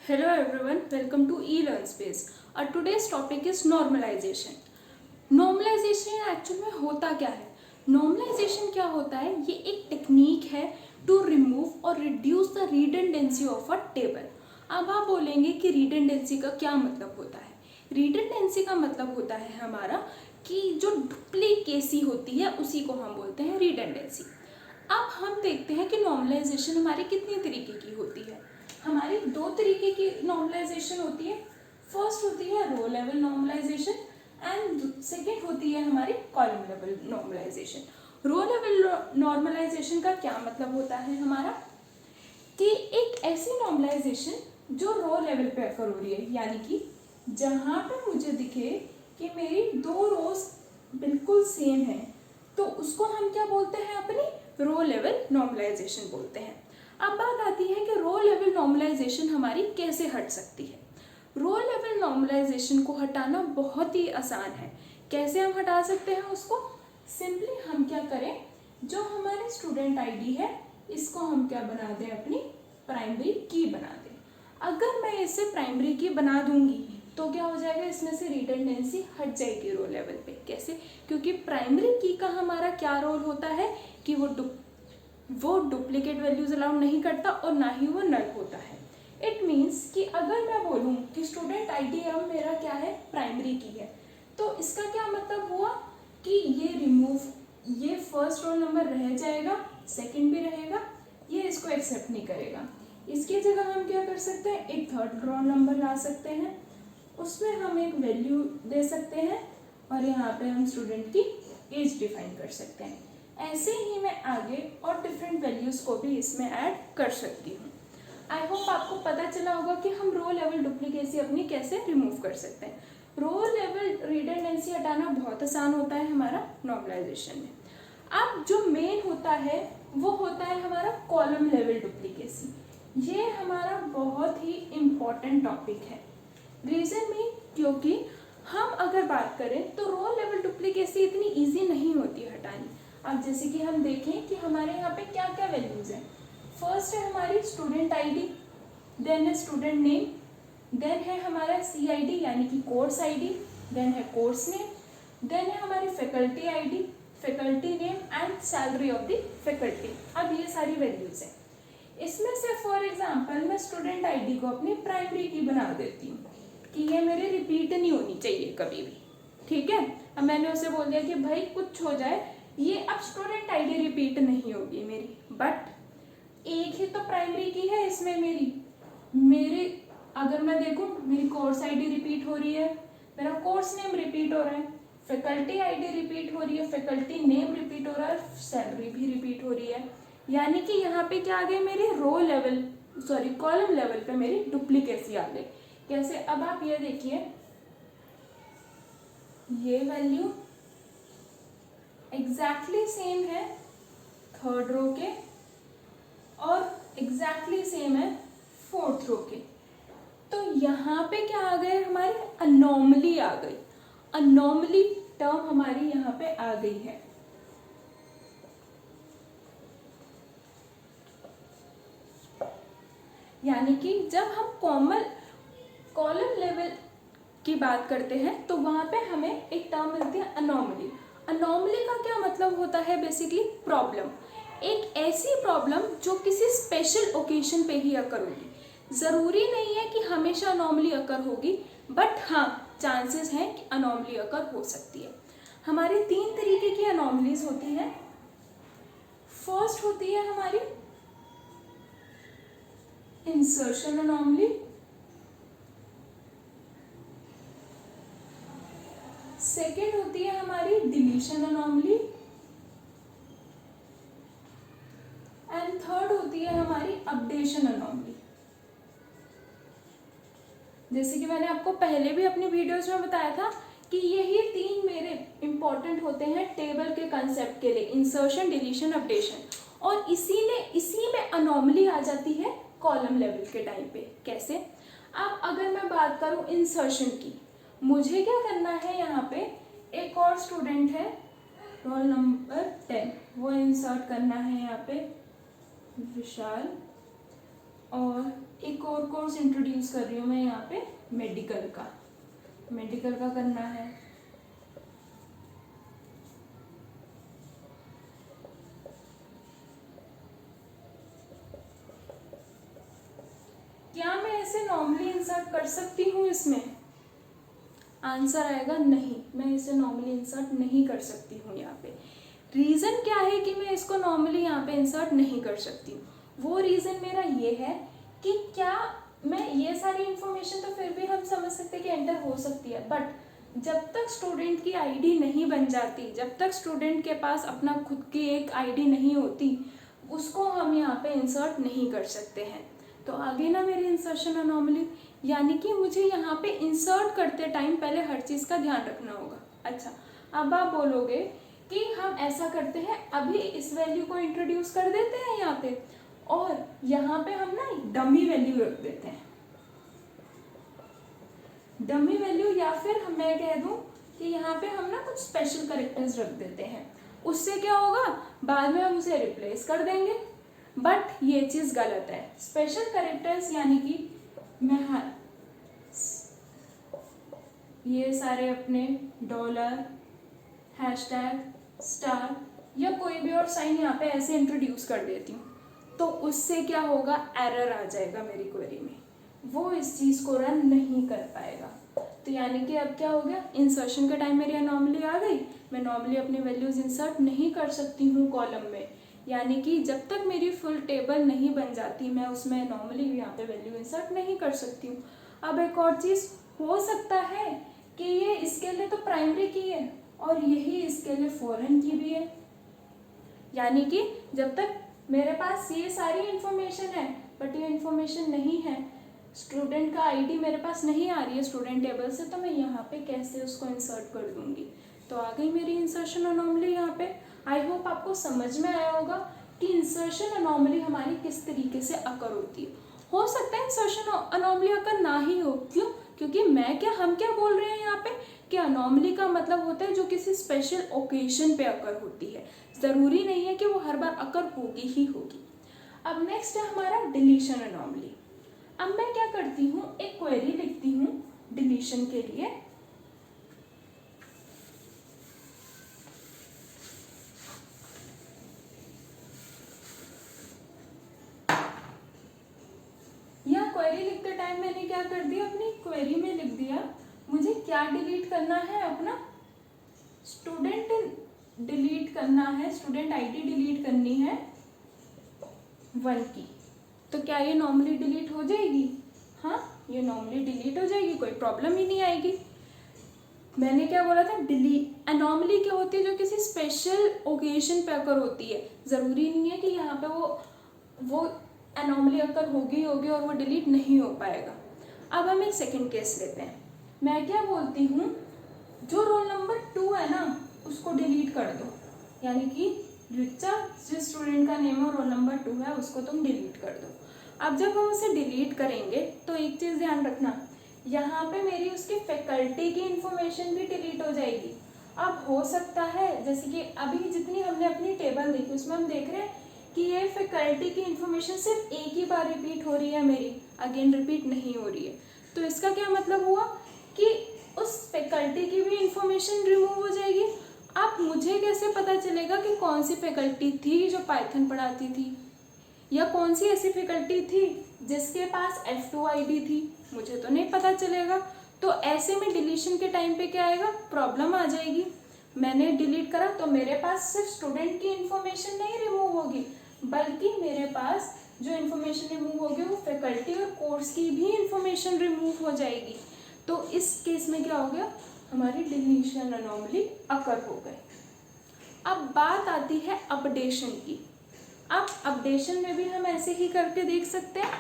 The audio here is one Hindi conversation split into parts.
Hello everyone, welcome to eLearnSpace. Today's topic is normalization. Normalization actual में होता क्या है? नॉर्मलाइजेशन क्या होता है? ये एक टेक्निक है टू रिमूव और reduce the redundancy of a table. अब आप बोलेंगे कि रिडंडेंसी का क्या मतलब होता है? रिडंडेंसी का मतलब होता है हमारा कि जो डुप्लीकेसी होती है उसी को हम बोलते हैं रिडंडेंसी. अब हम देखते हैं कि नॉर्मलाइजेशन हमारी कितनी तरीके की होती है. हमारी दो तरीके की नॉर्मलाइजेशन होती है. फर्स्ट होती है रो लेवल नॉर्मलाइजेशन एंड सेकेंड होती है हमारी कॉलम लेवल नॉर्मलाइजेशन. रो लेवल नॉर्मलाइजेशन का क्या मतलब होता है हमारा कि एक ऐसी नॉर्मलाइजेशन जो रो लेवल पे अकर हो रही है, यानी कि जहाँ पे मुझे दिखे कि मेरी दो रोज बिल्कुल सेम है तो उसको हम क्या बोलते हैं? अपनी रो लेवल नॉर्मलाइजेशन बोलते हैं. अब बात आती है कि रो लेवल नॉर्मलाइजेशन हमारी कैसे हट सकती है. रो लेवल नॉर्मलाइजेशन को हटाना बहुत ही आसान है. कैसे हम हटा सकते हैं उसको? सिंपली हम क्या करें, जो हमारे स्टूडेंट आईडी है इसको हम क्या बना दें? अपनी प्राइमरी की बना दें. अगर मैं इसे प्राइमरी की बना दूंगी तो क्या हो जाएगा? इसमें से रिडंडेंसी हट जाएगी रो लेवल पे. कैसे? क्योंकि प्राइमरी की का हमारा क्या रोल होता है कि वो डुप्लीकेट वैल्यूज अलाउ नहीं करता और ना ही वो नल होता है. इट मीन्स कि अगर मैं बोलूँ कि स्टूडेंट आईडी अब मेरा क्या है? प्राइमरी की है, तो इसका क्या मतलब हुआ कि ये फर्स्ट रोल नंबर रह जाएगा, सेकंड भी रहेगा, ये इसको एक्सेप्ट नहीं करेगा. इसकी जगह हम क्या कर सकते हैं? एक थर्ड रोल नंबर ला सकते हैं, उसमें हम एक वैल्यू दे सकते हैं और यहाँ पे हम स्टूडेंट की एज डिफाइन कर सकते हैं. ऐसे ही मैं आगे और डिफरेंट वैल्यूज को भी इसमें ऐड कर सकती हूँ. आई होप आपको पता चला होगा कि हम रो लेवल डुप्लीकेसी अपनी कैसे रिमूव कर सकते हैं. रो लेवल रिडंडेंसी हटाना बहुत आसान होता है हमारा नॉर्मलाइजेशन में. अब जो मेन होता है वो होता है हमारा कॉलम लेवल डुप्लीकेसी. ये हमारा बहुत ही इम्पॉर्टेंट टॉपिक है. रीजन में क्योंकि हम अगर बात करें तो रो लेवल डुप्लीकेसी इतनी इजी नहीं होती हटानी. अब जैसे कि हम देखें कि हमारे यहाँ पे क्या क्या वैल्यूज हैं. फर्स्ट है हमारी स्टूडेंट आईडी, देन है स्टूडेंट नेम, देन है हमारा CID यानी कि कोर्स आईडी, देन है कोर्स नेम, देन है हमारी faculty ID, faculty name and salary of the faculty. अब ये सारी वैल्यूज हैं. इसमें से फॉर एग्जांपल मैं स्टूडेंट आईडी को अपनी प्राइमरी की बना देती हूँ कि ये मेरे रिपीट नहीं होनी चाहिए कभी भी. ठीक है. अब मैंने उसे बोल दिया कि भाई कुछ हो जाए ये अब स्टूडेंट आईडी रिपीट नहीं होगी मेरी, बट एक ही तो प्राइमरी की है इसमें मेरी अगर मैं देखूं मेरी कोर्स आईडी रिपीट हो रही है, मेरा कोर्स नेम रिपीट हो रहा है, फैकल्टी आईडी रिपीट हो रही है, फैकल्टी नेम रिपीट हो रहा है, सैलरी भी रिपीट हो रही है. यानी कि यहाँ पे क्या आ गई? मेरी कॉलम लेवल पे मेरी डुप्लीकेसी आ गई. कैसे? अब आप ये देखिए, ये वैल्यू एग्जैक्टली सेम है थर्ड रो के और एग्जैक्टली सेम है फोर्थ रो के. तो यहाँ पे क्या आ गए? हमारी अनोमली आ गई. अनोमली टर्म हमारी यहाँ पे आ गई है. यानी कि जब हम कॉलम लेवल की बात करते हैं तो वहां पे हमें एक टर्म मिलती है अनोमली. अनोमली का क्या मतलब होता है? Basically problem. एक ऐसी प्रॉब्लम जो किसी स्पेशल ओकेजन पे ही अकर होगी. ज़रूरी नहीं है कि हमेशा अनोमली अकर होगी, बट हाँ चांसेस हैं कि अनोमली अकर हो सकती है. हमारी 3 तरीके की अनोमलीज होती हैं. फर्स्ट होती है हमारी इंसर्शन अनोमली, सेकेंड होती है हमारी डिलीशन अनोमली एंड थर्ड होती है हमारी अपडेशन अनोमली. जैसे कि मैंने आपको पहले भी अपनी वीडियोस में बताया था कि यही 3 मेरे इंपॉर्टेंट होते हैं टेबल के कंसेप्ट के लिए, इंसर्शन, डिलीशन, अपडेशन. और इसी में अनोमली आ जाती है कॉलम लेवल के टाइम पे. कैसे? अब अगर मैं बात करूं इंसर्शन की, मुझे क्या करना है? यहाँ पे एक और स्टूडेंट है रोल नंबर 10, वो इंसर्ट करना है यहाँ पे विशाल. और एक और कोर्स इंट्रोड्यूस कर रही हूँ मैं यहाँ पे, मेडिकल का करना है। क्या मैं इसे नॉर्मली इंसर्ट कर सकती हूँ इसमें? आंसर आएगा नहीं, मैं इसे नॉर्मली इंसर्ट नहीं कर सकती हूँ यहाँ पे। रीज़न क्या है कि मैं इसको नॉर्मली यहाँ पे इंसर्ट नहीं कर सकती हूँ? वो रीज़न मेरा ये है कि क्या मैं ये सारी इन्फॉर्मेशन तो फिर भी हम समझ सकते हैं कि एंटर हो सकती है, बट जब तक स्टूडेंट की आईडी नहीं बन जाती, जब तक स्टूडेंट के पास अपना खुद की एक आईडी नहीं होती, उसको हम यहाँ पे इंसर्ट नहीं कर सकते हैं। तो आगे ना मेरी इंसर्शन अनोमली, यानी कि मुझे यहाँ पे इंसर्ट करते टाइम पहले हर चीज़ का ध्यान रखना होगा। अच्छा, अब आप बोलोगे कि हम ऐसा करते हैं, अभी इस वैल्यू को इंट्रोड्यूस कर देते हैं यहाँ पे, और यहाँ पे हम ना डमी वैल्यू रख देते हैं, डमी वैल्यू, या फिर मैं कह दूँ कि यहाँ पे हम ना कुछ स्पेशल कैरेक्टर्स रख देते हैं। उससे क्या होगा, बाद में हम उसे रिप्लेस कर देंगे, बट ये चीज़ गलत है। स्पेशल कैरेक्टर्स यानी कि मैं ये सारे अपने डॉलर, हैशटैग, स्टार या कोई भी और साइन यहाँ पे ऐसे इंट्रोड्यूस कर देती हूँ, तो उससे क्या होगा, एरर आ जाएगा मेरी क्वेरी में, वो इस चीज़ को रन नहीं कर पाएगा। तो यानी कि अब क्या हो गया, इंसर्शन के टाइम मेरी अनोमली आ गई, मैं नॉर्मली अपनी वैल्यूज इंसर्ट नहीं कर सकती हूँ कॉलम में, यानी कि जब तक मेरी फुल टेबल नहीं बन जाती मैं उसमें नॉर्मली यहाँ पे वैल्यू इंसर्ट नहीं कर सकती हूँ। अब एक और चीज़ हो सकता है कि ये इसके लिए तो प्राइमरी की है और यही इसके लिए फॉरेन की भी है, यानी कि जब तक मेरे पास ये सारी इन्फॉर्मेशन है बट ये इन्फॉर्मेशन नहीं है, स्टूडेंट का आईडी मेरे पास नहीं आ रही है स्टूडेंट टेबल से, तो मैं यहाँ पे कैसे उसको इंसर्ट कर दूंगी। तो आ गई मेरी इंसर्शन अनोमली यहाँ पे। आई होप आपको समझ में आया होगा कि इंसर्शन अनोमली हमारी किस तरीके से अकर होती है। हो सकता है इंसर्शन अनोमली अकर ना ही हो, क्यों? क्योंकि हम क्या बोल रहे हैं यहाँ पे कि अनोमली का मतलब होता है जो किसी स्पेशल ओकेजन पे अकर होती है, ज़रूरी नहीं है कि वो हर बार अकर होगी ही होगी। अब नेक्स्ट है हमारा डिलीशन अनोमली। अब मैं क्या करती हूँ, एक क्वेरी लिखती हूँ डिलीशन के लिए। यह क्वेरी लिखते टाइम मैंने क्या कर दिया, अपनी क्वेरी में लिख दिया मुझे क्या डिलीट करना है, अपना स्टूडेंट डिलीट करना है, स्टूडेंट आईडी डिलीट करनी है 1 की। तो क्या ये नॉर्मली डिलीट हो जाएगी? हाँ, ये नॉर्मली डिलीट हो जाएगी, कोई प्रॉब्लम ही नहीं आएगी। मैंने क्या बोला था, अनोमली क्या होती है, जो किसी स्पेशल ओकेजन पे अकर होती है, ज़रूरी नहीं है कि यहाँ पे वो अनोमली अकर होगी और वो डिलीट नहीं हो पाएगा। अब हम एक सेकंड केस लेते हैं। मैं क्या बोलती हूँ, जो रोल नंबर 2 है ना उसको डिलीट कर दो, यानी कि रिचा जिस स्टूडेंट का नेम और रोल नंबर 2 है उसको तुम डिलीट कर दो। अब जब हम उसे डिलीट करेंगे तो एक चीज़ ध्यान रखना, यहाँ पे मेरी उसकी फैकल्टी की इंफॉर्मेशन भी डिलीट हो जाएगी। अब हो सकता है जैसे कि अभी जितनी हमने अपनी टेबल देखी उसमें हम देख रहे हैं कि ये फैकल्टी की इंफॉर्मेशन सिर्फ एक ही बार रिपीट हो रही है, मेरी अगेन रिपीट नहीं हो रही है। तो इसका क्या मतलब हुआ कि उस फैकल्टी की भी इंफॉर्मेशन रिमूव हो जाएगी। अब मुझे कैसे पता चलेगा कि कौन सी फैकल्टी थी जो पाइथन पढ़ाती थी, या कौन सी ऐसी फैकल्टी थी जिसके पास F2 आईडी थी? मुझे तो नहीं पता चलेगा। तो ऐसे में डिलीशन के टाइम पे क्या आएगा, प्रॉब्लम आ जाएगी। मैंने डिलीट करा तो मेरे पास सिर्फ स्टूडेंट की इंफॉर्मेशन नहीं रिमूव होगी, बल्कि मेरे पास जो इन्फॉर्मेशन रिमूव होगी वो फैकल्टी और कोर्स की भी इंफॉर्मेशन रिमूव हो जाएगी। तो इस केस में क्या हो गया, हमारी डिलीशन अनोमली अकर हो गई। अब बात आती है अपडेशन की। अब अपडेशन में भी हम ऐसे ही करके देख सकते हैं।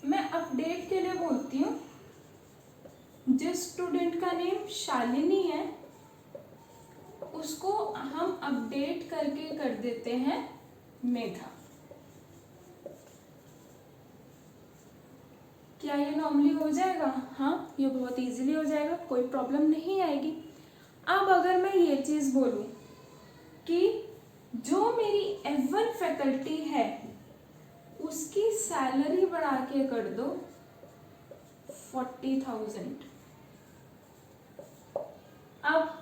मैं अपडेट के लिए बोलती हूँ जिस स्टूडेंट का नेम शालिनी है उसको हम अपडेट करके कर देते हैं मेधा। क्या ये नॉर्मली हो जाएगा? हाँ, ये बहुत इजीली हो जाएगा, कोई प्रॉब्लम नहीं आएगी। अब अगर मैं ये चीज़ बोलूँ कि जो मेरी F1 फैकल्टी है उसकी सैलरी बढ़ा के कर दो 40,000। अब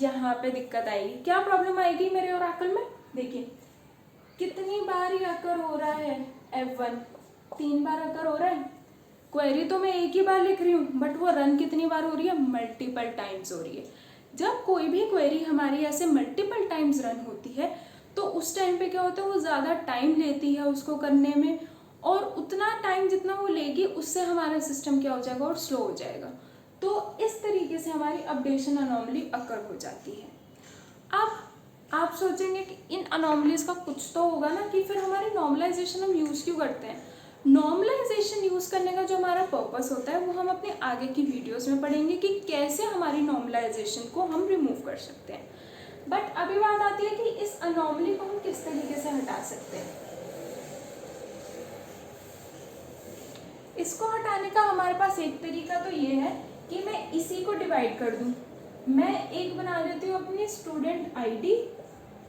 यहाँ पे दिक्कत आएगी, क्या प्रॉब्लम आएगी मेरे ओरेकल में? देखिए कितनी बार ये अकर हो रहा है F1, 3 बार अकर हो रहा है। क्वेरी तो मैं एक ही बार लिख रही हूँ, बट वो रन कितनी बार हो रही है? मल्टीपल टाइम्स हो रही है। जब कोई भी क्वेरी हमारी ऐसे मल्टीपल टाइम्स रन होती है तो उस टाइम पे क्या होता है, वो ज़्यादा टाइम लेती है उसको करने में, और उतना टाइम जितना वो लेगी उससे हमारा सिस्टम क्या हो जाएगा, और स्लो हो जाएगा। तो इस तरीके से हमारी अपडेशन अनोमली अकर हो जाती है। अब आप सोचेंगे कि इन अनोमलीज का कुछ तो होगा ना, कि फिर हमारी नॉर्मलाइजेशन हम यूज़ क्यों करते हैं। नॉर्मलाइजेशन यूज़ करने का जो हमारा पर्पस होता है वो हम अपने आगे की वीडियोस में पढ़ेंगे कि कैसे हमारी नॉर्मलाइजेशन को हम रिमूव कर सकते हैं। बट अभी बात आती है कि इस अनोमली को हम किस तरीके से हटा सकते हैं। इसको हटाने का हमारे पास एक तरीका तो ये है कि मैं इसी को डिवाइड कर दूं। मैं एक बना देती हूँ अपनी स्टूडेंट आईडी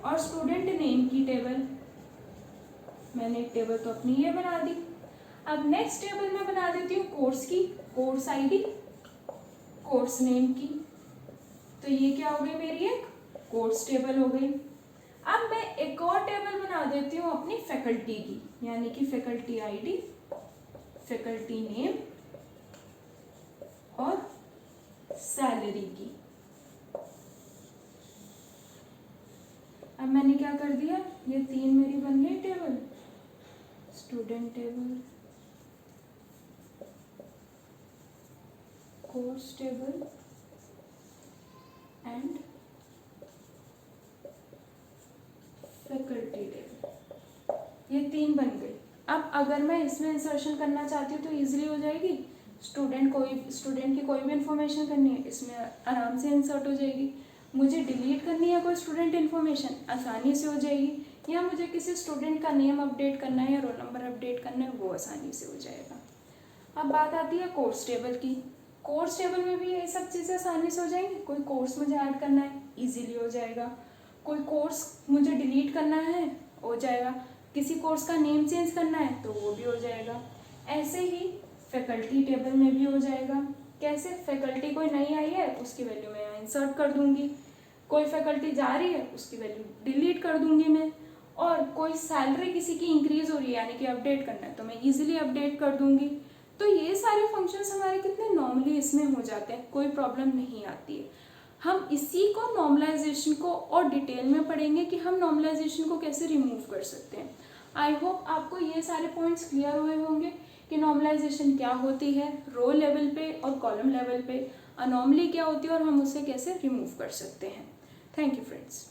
और स्टूडेंट नेम की टेबल। मैंने एक टेबल तो अपनी ये बना दी। अब नेक्स्ट टेबल में बना देती हूँ कोर्स की, कोर्स आईडी, कोर्स नेम की। तो ये क्या हो गई, मेरी एक कोर्स टेबल हो गई। अब मैं एक और टेबल बना देती हूँ अपनी फैकल्टी की, यानी कि फैकल्टी आईडी, फैकल्टी नेम और सैलरी की। अब मैंने क्या कर दिया, ये 3 मेरी बन गई table, student table, course table and faculty table. ये 3 बन गई। अब अगर मैं इसमें इंसर्शन करना चाहती हूँ तो इजीली हो जाएगी। स्टूडेंट की कोई भी इंफॉर्मेशन करनी है इसमें आराम से इंसर्ट हो जाएगी। मुझे डिलीट करनी है कोई स्टूडेंट इन्फॉर्मेशन, आसानी से हो जाएगी। या मुझे किसी स्टूडेंट का नेम अपडेट करना है या रोल नंबर अपडेट करना है, वो आसानी से हो जाएगा। अब बात आती है कोर्स टेबल की। कोर्स टेबल में भी ये सब चीज़ें आसानी से हो जाएंगी। कोई कोर्स मुझे ऐड करना है, इजीली हो जाएगा। कोई कोर्स मुझे डिलीट करना है, हो जाएगा। किसी कोर्स का नेम चेंज करना है तो वो भी हो जाएगा। ऐसे ही फैकल्टी टेबल में भी हो जाएगा। कैसे, फैकल्टी कोई नई आई है उसकी वैल्यू मैं इंसर्ट कर दूंगी, कोई फैकल्टी जा रही है उसकी वैल्यू डिलीट कर दूंगी मैं, और कोई सैलरी किसी की इंक्रीज हो रही है यानी कि अपडेट करना है तो मैं इजीली अपडेट कर दूंगी। तो ये सारे फंक्शंस हमारे कितने नॉर्मली इसमें हो जाते हैं, कोई प्रॉब्लम नहीं आती है। हम इसी को नॉर्मलाइजेशन को और डिटेल में पढ़ेंगे कि हम नॉर्मलाइजेशन को कैसे रिमूव कर सकते हैं। आई होप आपको ये सारे पॉइंट्स क्लियर हुए होंगे कि नॉर्मलाइजेशन क्या होती है, रो लेवल पे और कॉलम लेवल पे अनोमली क्या होती है और हम उसे कैसे रिमूव कर सकते हैं। Thank you friends.